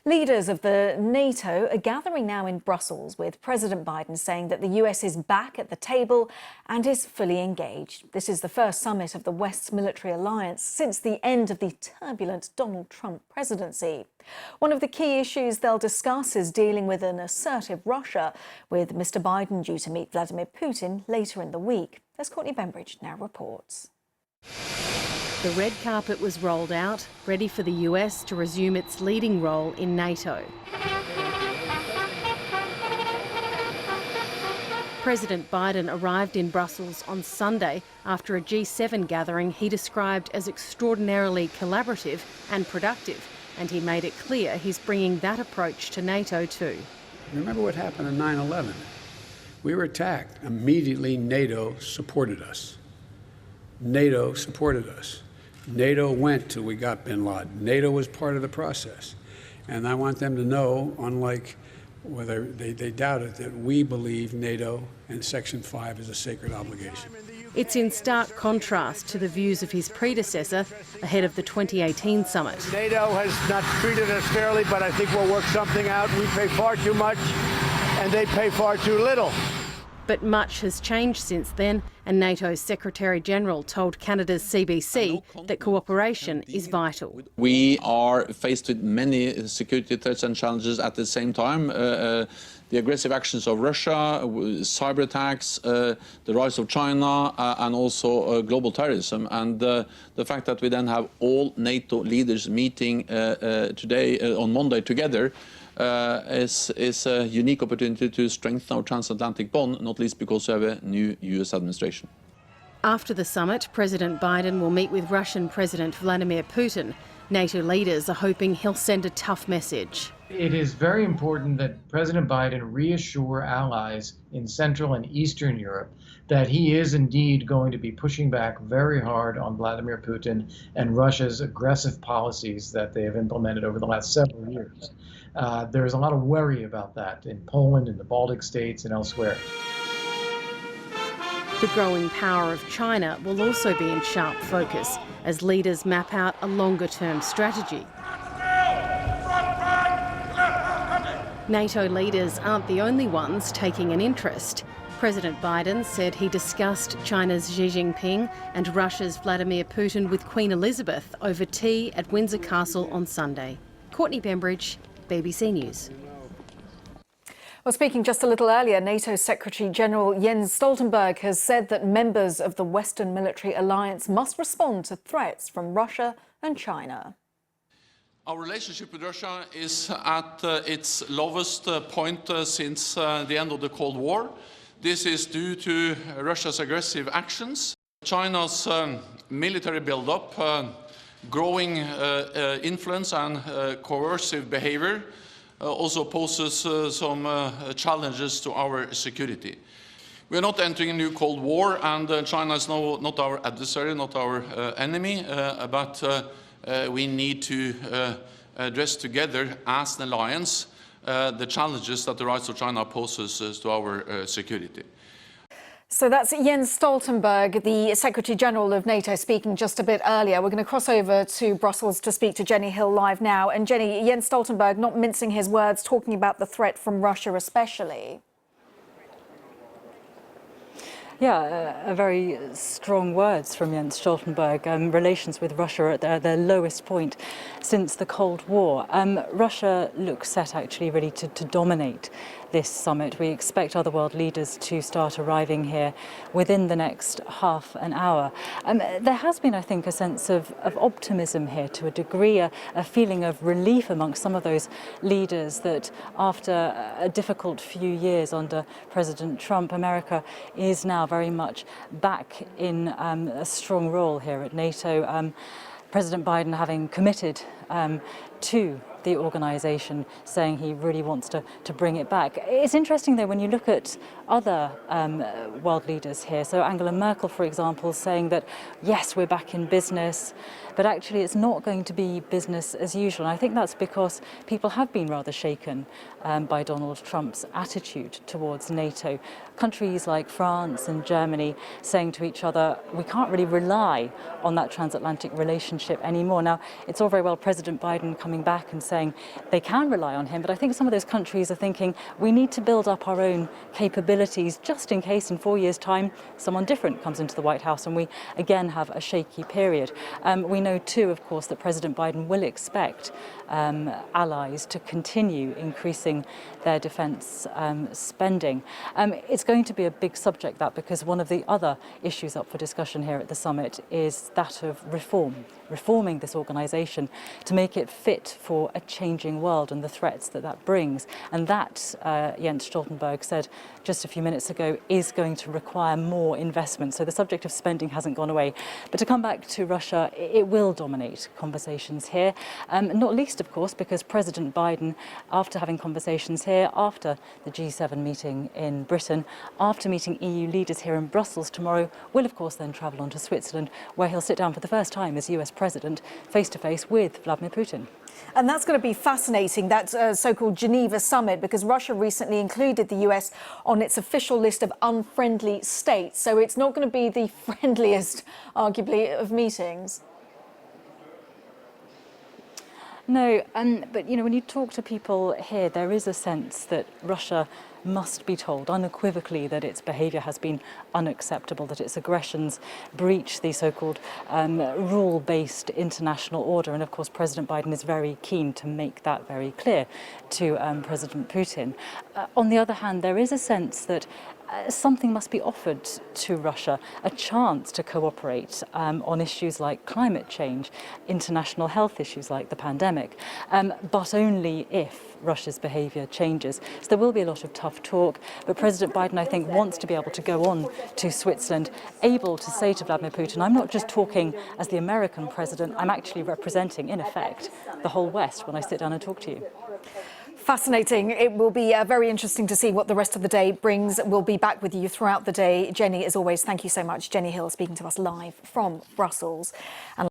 Leaders of the NATO are gathering now in Brussels, with President Biden saying that the US is back at the table and is fully engaged. This is the first summit of the West's military alliance since the end of the turbulent Donald Trump presidency. One of the key issues they'll discuss is dealing with an assertive Russia, with Mr. Biden due to meet Vladimir Putin later in the week. As Courtney Bembridge now reports. The red carpet was rolled out, ready for the US to resume its leading role in NATO. President Biden arrived in Brussels on Sunday after a G7 gathering he described as extraordinarily collaborative and productive, and he made it clear he's bringing that approach to NATO too. Remember what happened on 9/11? We were attacked. Immediately, NATO supported us. NATO supported us. NATO went till we got bin Laden. NATO was part of the process. And I want them to know, unlike whether they doubt it, that we believe NATO and Section 5 is a sacred obligation. It's in stark contrast to the views of his predecessor ahead of the 2018 summit. NATO has not treated us fairly, but I think we'll work something out. We pay far too much and they pay far too little. But much has changed since then, and NATO's Secretary-General told Canada's CBC that cooperation is vital. We are faced with many security threats and challenges at the same time. The aggressive actions of Russia, cyber attacks, the rise of China, and also global terrorism. And the fact that we then have all NATO leaders meeting today, on Monday, together, is a unique opportunity to strengthen our transatlantic bond, not least because we have a new US administration. After the summit, President Biden will meet with Russian President Vladimir Putin. NATO leaders are hoping he'll send a tough message. It is very important that President Biden reassure allies in Central and Eastern Europe that he is indeed going to be pushing back very hard on Vladimir Putin and Russia's aggressive policies that they have implemented over the last several years. There's a lot of worry about that in Poland, in the Baltic states, and elsewhere. The growing power of China will also be in sharp focus as leaders map out a longer-term strategy. NATO leaders aren't the only ones taking an interest. President Biden said he discussed China's Xi Jinping and Russia's Vladimir Putin with Queen Elizabeth over tea at Windsor Castle on Sunday. Courtney Bembridge, BBC News. Well, speaking just a little earlier, NATO Secretary-General Jens Stoltenberg has said that members of the Western military alliance must respond to threats from Russia and China. Our relationship with Russia is at its lowest point since the end of the Cold War. This is due to Russia's aggressive actions, China's military build-up, growing influence and coercive behavior also poses some challenges to our security. We are not entering a new Cold War, and China is not our adversary, not our enemy, but we need to address together as an alliance the challenges that the rise of China poses to our security. So that's Jens Stoltenberg, the Secretary-General of NATO, speaking just a bit earlier. We're going to cross over to Brussels to speak to Jenny Hill live now. And Jenny, Jens Stoltenberg not mincing his words, talking about the threat from Russia especially. Yeah, very strong words from Jens Stoltenberg. Relations with Russia are at their lowest point since the Cold War. Russia looks set actually really to dominate this summit. We expect other world leaders to start arriving here within the next half an hour. There has been, I think, a sense of optimism here to a degree, a feeling of relief amongst some of those leaders that after a difficult few years under President Trump, America is now very much back in a strong role here at NATO. President Biden having committed to the organisation, saying he really wants to bring it back. It's interesting, though, when you look at other world leaders here. So Angela Merkel, for example, saying that, yes, we're back in business, but actually it's not going to be business as usual. And I think that's because people have been rather shaken by Donald Trump's attitude towards NATO. Countries like France and Germany saying to each other, we can't really rely on that transatlantic relationship anymore. Now, it's all very well President Biden coming back and saying saying they can rely on him, but I think some of those countries are thinking we need to build up our own capabilities just in case in 4 years' time someone different comes into the White House and we again have a shaky period. We know too, of course, that President Biden will expect allies to continue increasing their defence spending. It's going to be a big subject, that, because one of the other issues up for discussion here at the summit is that of reforming this organisation to make it fit for a changing world and the threats that that brings. And that, Jens Stoltenberg said just a few minutes ago, is going to require more investment. So the subject of spending hasn't gone away. But to come back to Russia, it will dominate conversations here, not least, of course, because President Biden, after having conversations here, after the G7 meeting in Britain, after meeting EU leaders here in Brussels tomorrow, will, of course, then travel on to Switzerland, where he'll sit down for the first time as US President face-to-face with Vladimir Putin. And that's going to be fascinating, that so-called Geneva summit, because Russia recently included the US on its official list of unfriendly states. So it's not going to be the friendliest, arguably, of meetings. No, but, you know, when you talk to people here, there is a sense that Russia must be told unequivocally that its behaviour has been unacceptable, that its aggressions breach the so-called rule-based international order. And of course, President Biden is very keen to make that very clear to President Putin. On the other hand, there is a sense that something must be offered to Russia, a chance to cooperate on issues like climate change, international health issues like the pandemic, but only if Russia's behaviour changes. So there will be a lot of tough talk, but President Biden, I think, wants to be able to go on to Switzerland, able to say to Vladimir Putin, I'm not just talking as the American president, I'm actually representing, in effect, the whole West when I sit down and talk to you. Fascinating. It will be very interesting to see what the rest of the day brings. We'll be back with you throughout the day. Jenny, as always, thank you so much. Jenny Hill speaking to us live from Brussels. And